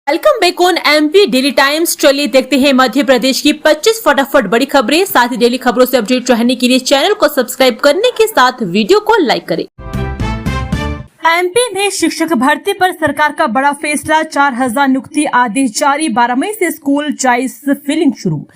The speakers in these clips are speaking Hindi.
Welcome back on MP daily times. चलिए देखते हैं मध्य प्रदेश की 25 फटाफट बड़ी खबरें। साथ ही डेली खबरों से अपडेट रहने के लिए चैनल को सब्सक्राइब करने के साथ वीडियो को लाइक करें। एमपी में शिक्षक भर्ती पर सरकार का बड़ा फैसला, 4000 नियुक्ति आदेश जारी, 12 मई से स्कूल चॉइस फिलिंग शुरू।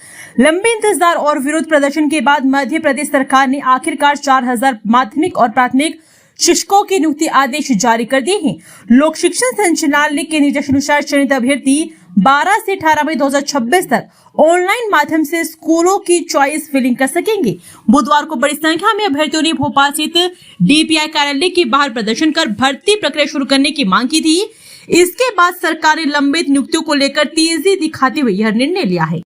लंबे इंतजार और विरोध प्रदर्शन के बाद मध्य प्रदेश सरकार ने आखिरकार 4000 माध्यमिक और प्राथमिक शिक्षकों की नियुक्ति आदेश जारी कर दिए हैं। लोक शिक्षण संचालनालय के निर्देशानुसार चयनित अभ्यर्थी 12 से 18 मई 2026 तक ऑनलाइन माध्यम से स्कूलों की चॉइस फिलिंग कर सकेंगे। बुधवार को बड़ी संख्या में अभ्यर्थियों ने भोपाल स्थित डीपीआई कार्यालय के बाहर प्रदर्शन कर भर्ती प्रक्रिया शुरू करने की मांग की थी। इसके बाद सरकार ने लंबित नियुक्तियों को लेकर तेजी दिखाते हुए यह निर्णय लिया है।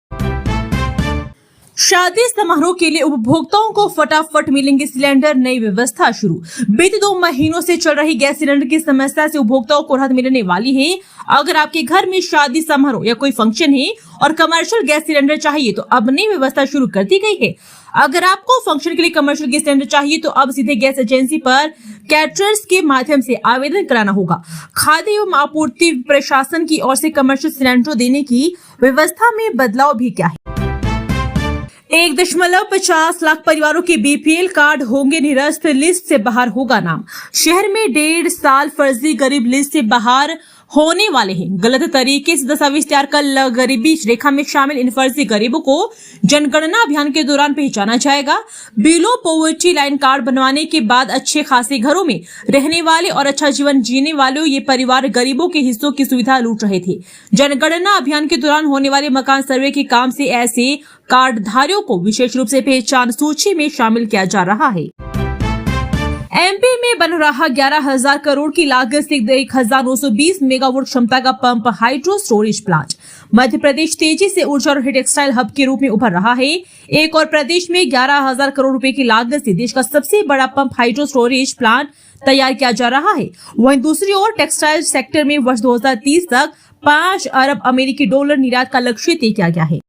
शादी समारोह के लिए उपभोक्ताओं को फटाफट मिलेंगे सिलेंडर, नई व्यवस्था शुरू। बीते 2 महीनों से चल रही गैस सिलेंडर की समस्या से उपभोक्ताओं को राहत मिलने वाली है। अगर आपके घर में शादी समारोह या कोई फंक्शन है और कमर्शियल गैस सिलेंडर चाहिए तो अब नई व्यवस्था शुरू कर दी गई है। अगर आपको फंक्शन के लिए कमर्शियल गैस सिलेंडर चाहिए तो अब सीधे गैस एजेंसी पर कैटरर्स के माध्यम से आवेदन कराना होगा। खाद्य एवं आपूर्ति प्रशासन की ओर से कमर्शियल सिलेंडर देने की व्यवस्था में बदलाव भी क्या है। 1.50 लाख परिवारों के बीपीएल कार्ड होंगे निरस्त, लिस्ट से बाहर होगा नाम। शहर में 1.5 साल फर्जी गरीब लिस्ट से बाहर होने वाले हैं। गलत तरीके से दस्तावेज तैयार कर गरीबी रेखा में शामिल इन फर्जी गरीबों को जनगणना अभियान के दौरान पहचाना जाएगा। बिलो पॉवर्टी लाइन कार्ड बनवाने के बाद अच्छे खासे घरों में रहने वाले और अच्छा जीवन जीने वाले ये परिवार गरीबों के हिस्सों की सुविधा लूट रहे थे। जनगणना अभियान के दौरान होने वाले मकान सर्वे के काम से ऐसे कार्डधारियों को विशेष रूप से पहचान सूची में शामिल किया जा रहा है। एमपी में बन रहा 11,000 करोड़ की लागत से 1920 मेगावाट क्षमता का pump hydro storage plant. Madhya Pradesh तेजी से ऊर्जा और टेक्सटाइल हब के रूप में उभर रहा है। एक और प्रदेश में 11,000 करोड़ रुपए की लागत से देश का सबसे बड़ा पंप हाइड्रो स्टोरेज प्लांट तैयार किया जा रहा है। वहीं दूसरी ओर टेक्सटाइल सेक्टर में वर्ष 2030 तक 5 अरब अमेरिकी डॉलर निर्यात का लक्ष्य तय किया गया है।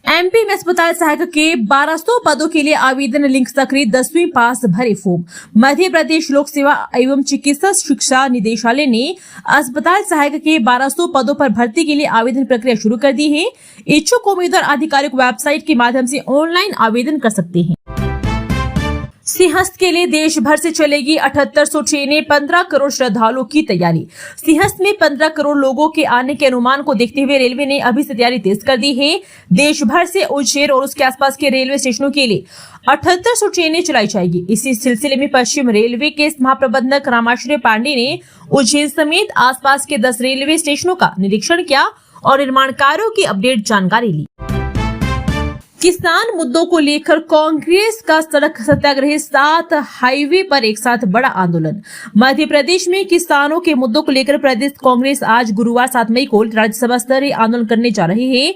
एमपी में अस्पताल सहायक के 1200 पदों के लिए आवेदन लिंक सक्रिय, 10वीं पास भरे फॉर्म। मध्य प्रदेश लोक सेवा एवं चिकित्सा शिक्षा निदेशालय ने अस्पताल सहायक के 1200 पदों पर भर्ती के लिए आवेदन प्रक्रिया शुरू कर दी है। इच्छुक उम्मीदवार आधिकारिक वेबसाइट के माध्यम से ऑनलाइन आवेदन कर सकते हैं। सिंहस्थ के लिए देश भर से चलेगी 7800 ट्रेनें, 15 करोड़ श्रद्धालुओं की तैयारी। सिंहस्थ में 15 करोड़ लोगों के आने के अनुमान को देखते हुए रेलवे ने अभी से तैयारी तेज कर दी है। देश भर से उज्जैन और उसके आसपास के रेलवे स्टेशनों के लिए 7800 ट्रेनें चलाई जाएगी। इसी सिलसिले में पश्चिम रेलवे के महाप्रबंधक रामाश्रय पांडे ने उज्जैन समेत आसपास के 10 रेलवे स्टेशनों का निरीक्षण किया और निर्माण कार्यों की अपडेट जानकारी ली। किसान मुद्दों को लेकर कांग्रेस का सड़क सत्याग्रह, 7 हाईवे पर एक साथ बड़ा आंदोलन। मध्य प्रदेश में किसानों के मुद्दों को लेकर प्रदेश कांग्रेस आज गुरुवार 7 मई को राज्यसभा स्तरीय आंदोलन करने जा रही है।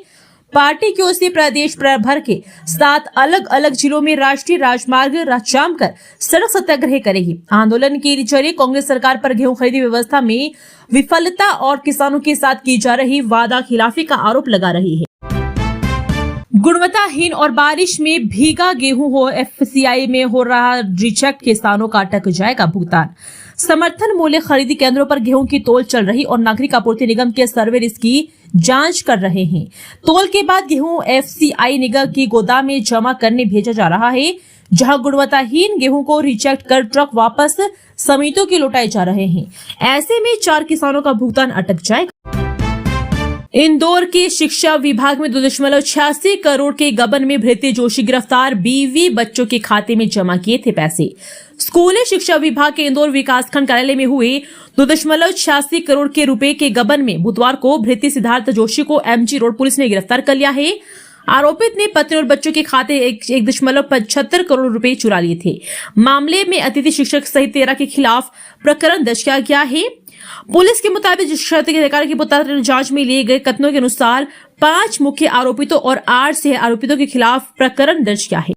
पार्टी की ओर से प्रदेश भर के 7 अलग अलग जिलों में राष्ट्रीय राजमार्ग जाम कर सड़क सत्याग्रह करेगी। आंदोलन के जरिए कांग्रेस सरकार पर गेहूं खरीदी व्यवस्था में विफलता और किसानों के साथ की जा रही वादा खिलाफी का आरोप लगा रही है। गुणवत्ताहीन और बारिश में भीगा गेहूं हो एफसीआई में हो रहा रिजेक्ट, किसानों का अटक जाएगा भुगतान। समर्थन मूल्य खरीदी केंद्रों पर गेहूं की तौल चल रही और नागरिक आपूर्ति निगम के सर्वर इसकी जांच कर रहे हैं। तौल के बाद गेहूं एफसीआई निगम की गोदाम में जमा करने भेजा जा रहा है, जहां गुणवत्ताहीन गेहूं को रिजेक्ट कर ट्रक वापस समितियों के लौटाए जा रहे हैं। ऐसे में 4 किसानों का भुगतान अटक जाएगा। इंदौर के शिक्षा विभाग में 2.86 करोड़ के गबन में भृत्य जोशी गिरफ्तार, 20 बच्चों के खाते में जमा किए थे पैसे। स्कूली शिक्षा विभाग के इंदौर विकासखंड कार्यालय में हुए 2.86 करोड़ के रुपए के गबन में बुधवार को भृत्य सिद्धार्थ जोशी को एमजी रोड पुलिस ने गिरफ्तार कर लिया है। आरोपित ने पत्नी और बच्चों के खाते 1.75 करोड़ रुपए चुरा लिए थे। मामले में अतिथि शिक्षक सहित 13 के खिलाफ प्रकरण दर्ज किया गया है। पुलिस के मुताबिक क्षेत्र के अधिकारी की पूछताछ जांच में लिए गए कथनों के अनुसार 5 मुख्य आरोपितों और 8 सह आरोपितों के खिलाफ प्रकरण दर्ज किया है।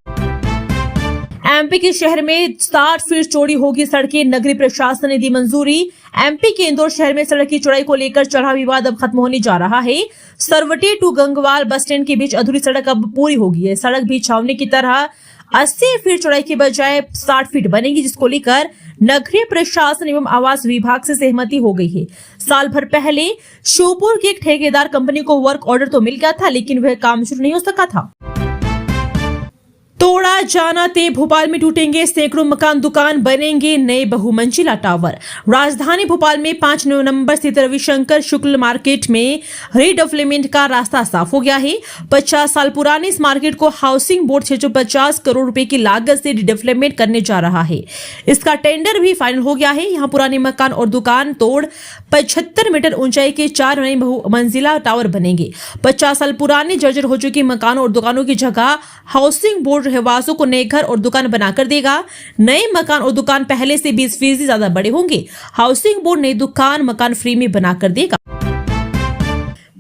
एमपी के शहर में 60 फीट चौड़ी होगी सड़कें, नगरीय प्रशासन ने दी मंजूरी। एमपी के इंदौर शहर में सड़क की चौड़ाई को लेकर चढ़ा विवाद अब खत्म होने जा रहा है। सरवटी टू गंगवाल बस स्टैंड के बीच अधूरी सड़क अब पूरी होगी है। सड़क भी छावनी की तरह 80 फीट चौड़ाई के बजाय 60 फीट बनेगी, जिसको लेकर नगरीय प्रशासन एवं आवास विभाग से सहमति हो गई है। साल भर पहले श्योपुर की एक ठेकेदार कंपनी को वर्क ऑर्डर तो मिल गया था, लेकिन वह काम शुरू नहीं हो सका था। तोड़ा जाना ते भोपाल में टूटेंगे सैकड़ों मकान, दुकान बनेंगे नए बहुमंजिला टावर। राजधानी भोपाल में 5 नवंबर स्थित रविशंकर शुक्ल मार्केट में रीडेवलपमेंट का रास्ता साफ हो गया है। 50 साल पुराने इस मार्केट को हाउसिंग बोर्ड 650 करोड़ रुपए की लागत से रीडेवलपमेंट करने जा रहा है। इसका टेंडर भी फाइनल हो गया है। यहाँ पुराने मकान और दुकान तोड़ 75 मीटर ऊंचाई के 4 नए बहुमंजिला टावर बनेंगे। 50 साल पुराने जर्जर हो चुके मकानों और दुकानों की जगह हाउसिंग बोर्ड रहवासियों को नए घर और दुकान बनाकर देगा। नए मकान और दुकान पहले से 20% ज्यादा बड़े होंगे। हाउसिंग बोर्ड नई दुकान मकान फ्री में बनाकर देगा।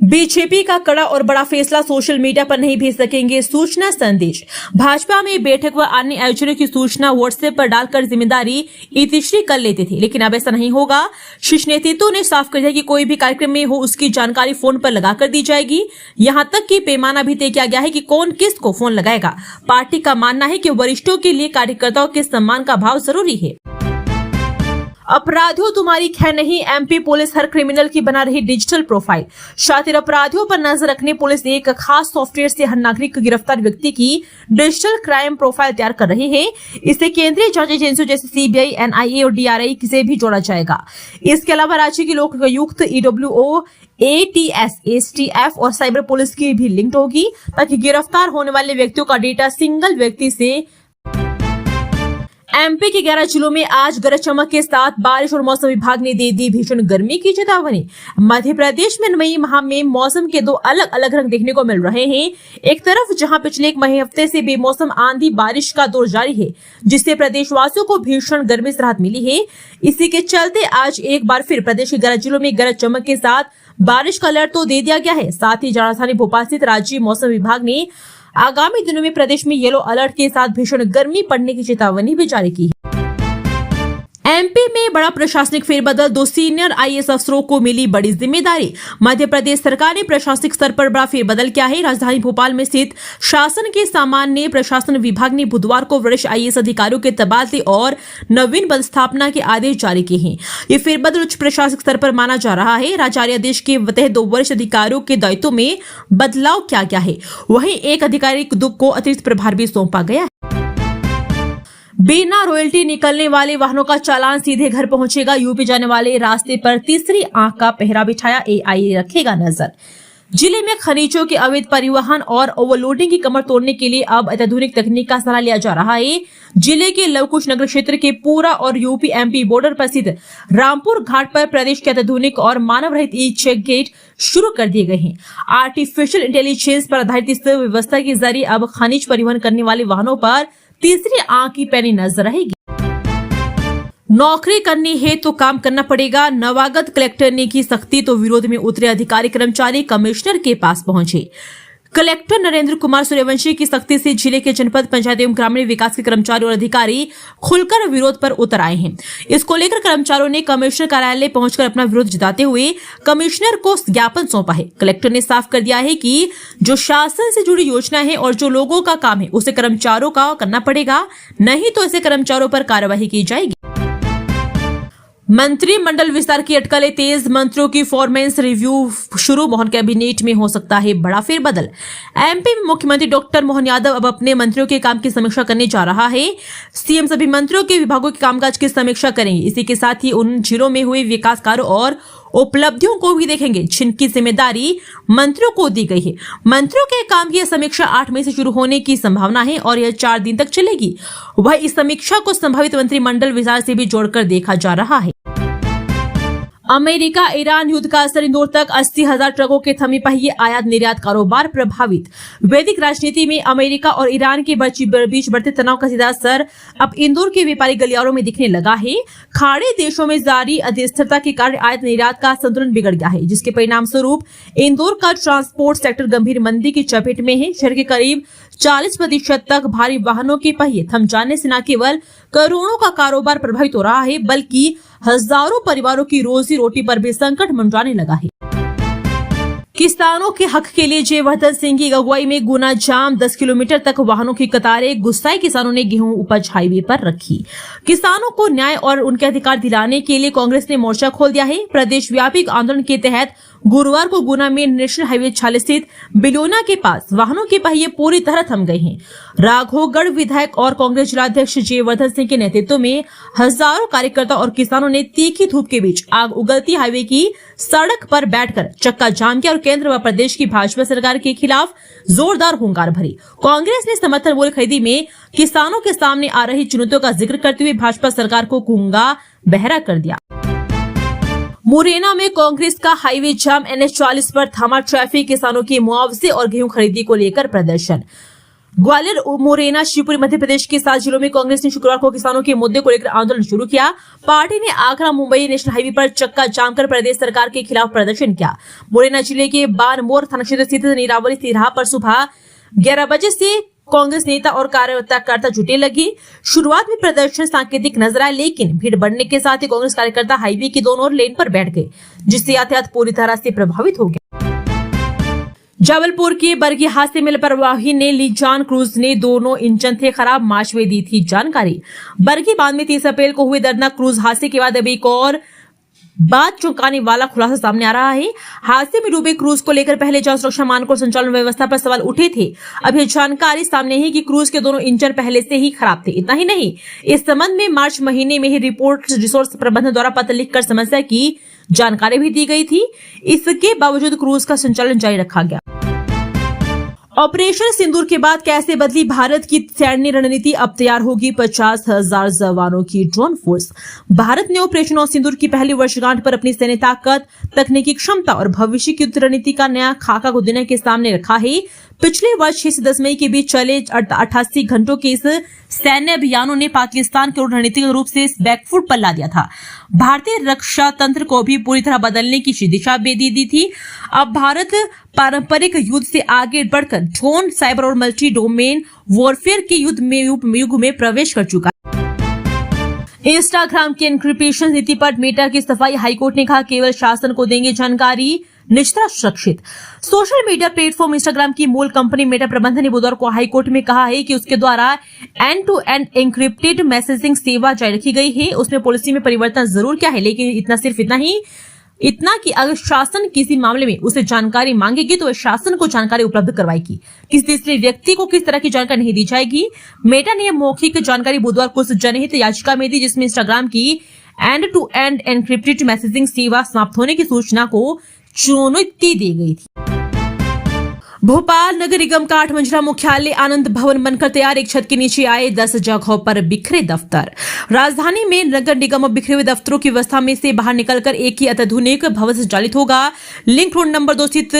बीजेपी का कड़ा और बड़ा फैसला, सोशल मीडिया पर नहीं भेज सकेंगे सूचना संदेश। भाजपा में बैठक व अन्य आयोजनों की सूचना व्हाट्सएप पर डालकर जिम्मेदारी इतिश्री कर लेते थे, लेकिन अब ऐसा नहीं होगा। शीर्ष नेतृत्व ने साफ कर दिया कि कोई भी कार्यक्रम में हो उसकी जानकारी फोन पर लगाकर दी जाएगी। यहां तक कि पैमाना भी तय किया गया है कि कौन किस को फोन लगाएगा। पार्टी का मानना है कि वरिष्ठों के लिए कार्यकर्ताओं के सम्मान का भाव जरूरी है। अपराधियों तुम्हारी खैर नहीं, एमपी पुलिस हर क्रिमिनल की बना रही डिजिटल प्रोफाइल। शातिर अपराधियों पर नजर रखने पुलिस एक खास सॉफ्टवेयर से हर नागरिक गिरफ्तार व्यक्ति की डिजिटल क्राइम प्रोफाइल तैयार कर रही है। इसे केंद्रीय जांच एजेंसियों जैसे सीबीआई, एनआईए और डीआरआई से भी जोड़ा जाएगा। इसके अलावा राज्य की लोकायुक्त, ईडब्ल्यूओ, एटीएस, एसटीएफ और साइबर पुलिस की भी लिंक होगी, ताकि गिरफ्तार होने वाले व्यक्तियों का डेटा सिंगल व्यक्ति से। एमपी के 11 जिलों में आज गरज चमक के साथ बारिश और मौसम विभाग ने दे दी भीषण गर्मी की चेतावनी। मध्य प्रदेश में मई माह में मौसम के 2 अलग अलग रंग देखने को मिल रहे हैं। एक तरफ जहां पिछले एक महीने हफ्ते से बेमौसम आंधी बारिश का दौर जारी है, जिससे प्रदेशवासियों को भीषण गर्मी से राहत मिली है। इसी के चलते आज एक बार फिर प्रदेश के 11 जिलों में गरज चमक के साथ बारिश का अलर्ट तो दे दिया गया है। साथ ही राजधानी भोपाल स्थित राज्य मौसम विभाग ने आगामी दिनों में प्रदेश में येलो अलर्ट के साथ भीषण गर्मी पड़ने की चेतावनी भी जारी की है। एमपी में बड़ा प्रशासनिक फेरबदल, 2 सीनियर आईएएस अफसरों को मिली बड़ी जिम्मेदारी। मध्य प्रदेश सरकार ने प्रशासनिक स्तर पर बड़ा फेरबदल किया है। राजधानी भोपाल में स्थित शासन के सामान्य प्रशासन विभाग ने बुधवार को वरिष्ठ आईएएस अधिकारियों के तबादले और नवीन पदस्थापना के आदेश जारी किए हैं। ये फेरबदल उच्च प्रशासनिक स्तर पर माना जा रहा है। राज्यादेश के तहत 2 वरिष्ठ अधिकारियों के दायित्व में बदलाव किया गया है। वहीं एक अधिकारी को अतिरिक्त प्रभार भी सौंपा गया है। बिना रॉयल्टी निकलने वाले वाहनों का चालान सीधे घर पहुंचेगा। यूपी जाने वाले रास्ते पर तीसरी आंख का पहरा बिठाया, एआईए रखेगा नजर। जिले में खनिजों के अवैध परिवहन और ओवरलोडिंग की कमर तोड़ने के लिए अब अत्याधुनिक तकनीक का सहारा लिया जा रहा है। जिले के लवकुश नगर क्षेत्र के पूरा और यूपी एमपी बॉर्डर पर स्थित रामपुर घाट पर प्रदेश के अत्याधुनिक और मानव रहित ई चेक गेट शुरू कर दिए गए हैं। आर्टिफिशियल इंटेलिजेंस पर आधारित इस व्यवस्था के जरिए अब खनिज परिवहन करने वाले वाहनों पर तीसरी आंख की पैनी नजर रहेगी। नौकरी करनी है तो काम करना पड़ेगा। नवागत कलेक्टर ने की सख्ती तो विरोध में उतरे अधिकारी कर्मचारी कमिश्नर के पास पहुंचे। कलेक्टर नरेंद्र कुमार सूर्यवंशी की सख्ती से जिले के जनपद पंचायत एवं ग्रामीण विकास के कर्मचारी और अधिकारी खुलकर विरोध पर उतर आए हैं। इसको लेकर कर्मचारियों ने कमिश्नर कार्यालय पहुंचकर अपना विरोध जताते हुए कमिश्नर को ज्ञापन सौंपा है। कलेक्टर ने साफ कर दिया है कि जो शासन से जुड़ी योजना है और जो लोगों का काम है उसे कर्मचारियों का करना पड़ेगा, नहीं तो ऐसे कर्मचारियों पर कार्रवाई की जाएगी। मंत्रिमंडल विस्तार की अटकलें तेज, मंत्रियों की फॉर्मेंस रिव्यू शुरू। मोहन कैबिनेट में हो सकता है बड़ा फेरबदल। एमपी में मुख्यमंत्री डॉक्टर मोहन यादव अब अपने मंत्रियों के काम की समीक्षा करने जा रहा है। सीएम सभी मंत्रियों के विभागों के कामकाज की समीक्षा करेंगे। इसी के साथ ही उन जिलों में हुए विकास कार्यों और उपलब्धियों को भी देखेंगे जिनकी जिम्मेदारी मंत्रियों को दी गई है। मंत्रियों के काम की समीक्षा 8 मई से शुरू होने की संभावना है और यह 4 दिन तक चलेगी। वह इस समीक्षा को संभावित मंत्रिमंडल विस्तार से भी जोड़कर देखा जा रहा है। अमेरिका ईरान युद्ध का असर, इंदौर तक 80,000 ट्रकों के थमे पहिए, आयात निर्यात कारोबार प्रभावित। वैदिक राजनीति में अमेरिका और ईरान के बीच बढ़ते तनाव का सीधा असर अब इंदौर के व्यापारी गलियारों में दिखने लगा है। खाड़ी देशों में जारी अस्थिरता के कारण आयात निर्यात का संतुलन बिगड़ गया है, जिसके परिणाम स्वरूप इंदौर का ट्रांसपोर्ट सेक्टर गंभीर मंदी की चपेट में है। शहर के करीब 40% तक भारी वाहनों के पहिए थम जाने से न केवल करोड़ों का कारोबार प्रभावित हो रहा है, बल्कि हजारों परिवारों की रोजी रोटी पर भी संकट मंडराने लगा है। किसानों के हक के लिए जयवर्धन सिंह की अगुवाई में गुना जाम 10 किलोमीटर तक वाहनों की कतारें, गुस्साए किसानों ने गेहूं उपज हाईवे पर रखी। किसानों को न्याय और उनके अधिकार दिलाने के लिए कांग्रेस ने मोर्चा खोल दिया है। प्रदेश व्यापी आंदोलन के तहत गुरुवार को गुना में नेशनल हाईवे 46 स्थित बिलोना के पास वाहनों के पहिए पूरी तरह थम गए हैं। राघोगढ़ विधायक और कांग्रेस जिलाध्यक्ष जयवर्धन सिंह के नेतृत्व में हजारों कार्यकर्ता और किसानों ने तीखी धूप के बीच आग उगलती हाईवे की सड़क पर बैठकर चक्का जाम किया और केंद्र व प्रदेश की भाजपा सरकार के खिलाफ जोरदार हुंकार भरी। कांग्रेस ने समर्थन मूल्य खरीदी में किसानों के सामने आ रही चुनौतियों का जिक्र करते हुए भाजपा सरकार को गूंगा बहरा कर दिया। मुरैना में कांग्रेस का हाईवे जाम, NH 40 पर थमा ट्रैफिक, किसानों के मुआवजे और गेहूं खरीदी को लेकर प्रदर्शन। ग्वालियर, मुरैना, शिवपुरी मध्य प्रदेश के 7 जिलों में कांग्रेस ने शुक्रवार को किसानों के मुद्दे को लेकर आंदोलन शुरू किया। पार्टी ने आगरा मुंबई नेशनल हाईवे पर चक्का जाम कर प्रदेश सरकार के खिलाफ प्रदर्शन किया। मुरैना जिले के बानमोर थाना क्षेत्र स्थित नीरावली तिराहा पर सुबह 11 बजे से कांग्रेस नेता और कार्यकर्ता जुटे लगे। शुरुआत में प्रदर्शन सांकेतिक नजर आया, लेकिन भीड़ बढ़ने के साथ ही कांग्रेस कार्यकर्ता हाईवे की दोनों ओर लेन पर बैठ गए, जिससे यातायात पूरी तरह से प्रभावित हो गया। जबलपुर के बरगी हादसे में लापरवाही ने ली जान, क्रूज ने दोनों इंजन थे खराब, मार्च में दी थी जानकारी। बरगी बांध में 30 अप्रैल को हुए दर्दनाक क्रूज हादसे के बाद अब एक और बात चौंकाने वाला खुलासा सामने आ रहा है। हादसे में डूबे क्रूज को लेकर पहले जल सुरक्षा मानक और संचालन व्यवस्था पर सवाल उठे थे। अब यह जानकारी सामने है कि क्रूज के दोनों इंजन पहले से ही खराब थे। इतना ही नहीं, इस संबंध में मार्च महीने में ही रिपोर्ट रिसोर्स प्रबंधन द्वारा पत्र लिखकर समस्या की जानकारी भी दी गई थी। इसके बावजूद क्रूज का संचालन जारी रखा गया। ऑपरेशन सिंदूर के बाद कैसे बदली भारत की सैन्य रणनीति, अब तैयार होगी 50,000 जवानों की ड्रोन फोर्स। भारत ने ऑपरेशन सिंदूर की पहली वर्षगांठ पर अपनी सैन्य ताकत, तकनीकी क्षमता और भविष्य की युद्ध रणनीति का नया खाका को दुनिया के सामने रखा है। पिछले वर्ष 6 से 10 मई के बीच चले 88 घंटों के इस सैन्य अभियानों ने पाकिस्तान को रणनीतिक रूप से बैकफुट पर ला दिया था। भारतीय रक्षा तंत्र को भी पूरी तरह बदलने की दिशा दे दी थी। अब भारत पारंपरिक युद्ध से आगे बढ़कर ड्रोन, साइबर और मल्टी डोमेन वॉरफेयर के युग में प्रवेश कर चुका है। इंस्टाग्राम की एन्क्रिप्शन नीति पर मेटा की सफाई, हाईकोर्ट ने कहा केवल शासन को देंगे जानकारी, निजता सुरक्षित। सोशल मीडिया प्लेटफॉर्म इंस्टाग्राम की मूल कंपनी मेटा प्रबंधन ने बुधवार को हाईकोर्ट में कहा है कि उसके द्वारा end to end encrypted messaging सेवा जारी रखी गई है। उसमें पॉलिसी में परिवर्तन जरूर किया है, लेकिन इतना कि अगर शासन किसी मामले में उसे जानकारी मांगेगी तो वह शासन को जानकारी उपलब्ध करवाएगी। किसी तीसरे व्यक्ति को किस तरह की जानकारी नहीं दी जाएगी। मेटा ने यह मौखिक जानकारी बुधवार को जनहित याचिका में दी, जिसमें इंस्टाग्राम की end to end encrypted messaging सेवा समाप्त होने की सूचना को चुनौती दी गई थी। भोपाल नगर निगम का 8 मंजिला मुख्यालय आनंद भवन बनकर तैयार, एक छत के नीचे आए 10 जगहों पर बिखरे दफ्तर। राजधानी में नगर निगम बिखरे हुए दफ्तरों की व्यवस्था में से बाहर निकलकर एक ही अत्याधुनिक भवन संचालित होगा। लिंक रोड नंबर 2 स्थित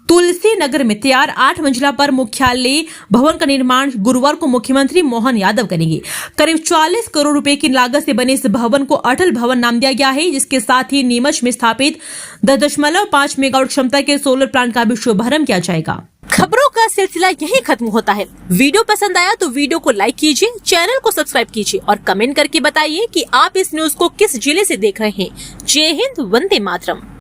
तुलसी नगर में तैयार 8 मंजिला पर मुख्यालय भवन का निर्माण गुरुवार को मुख्यमंत्री मोहन यादव करेंगे। करीब 40 करोड़ रुपए की लागत से बने इस भवन को अटल भवन नाम दिया गया है, जिसके साथ ही नीमच में स्थापित 10.5 मेगावाट क्षमता के सोलर प्लांट का भी शुभारंभ किया जाएगा। खबरों का सिलसिला यहीं खत्म होता है। वीडियो पसंद आया तो वीडियो को लाइक कीजिए, चैनल को सब्सक्राइब कीजिए और कमेंट करके बताइए कि आप इस न्यूज को किस जिले से देख रहे हैं। जय हिंद, वंदे मातरम।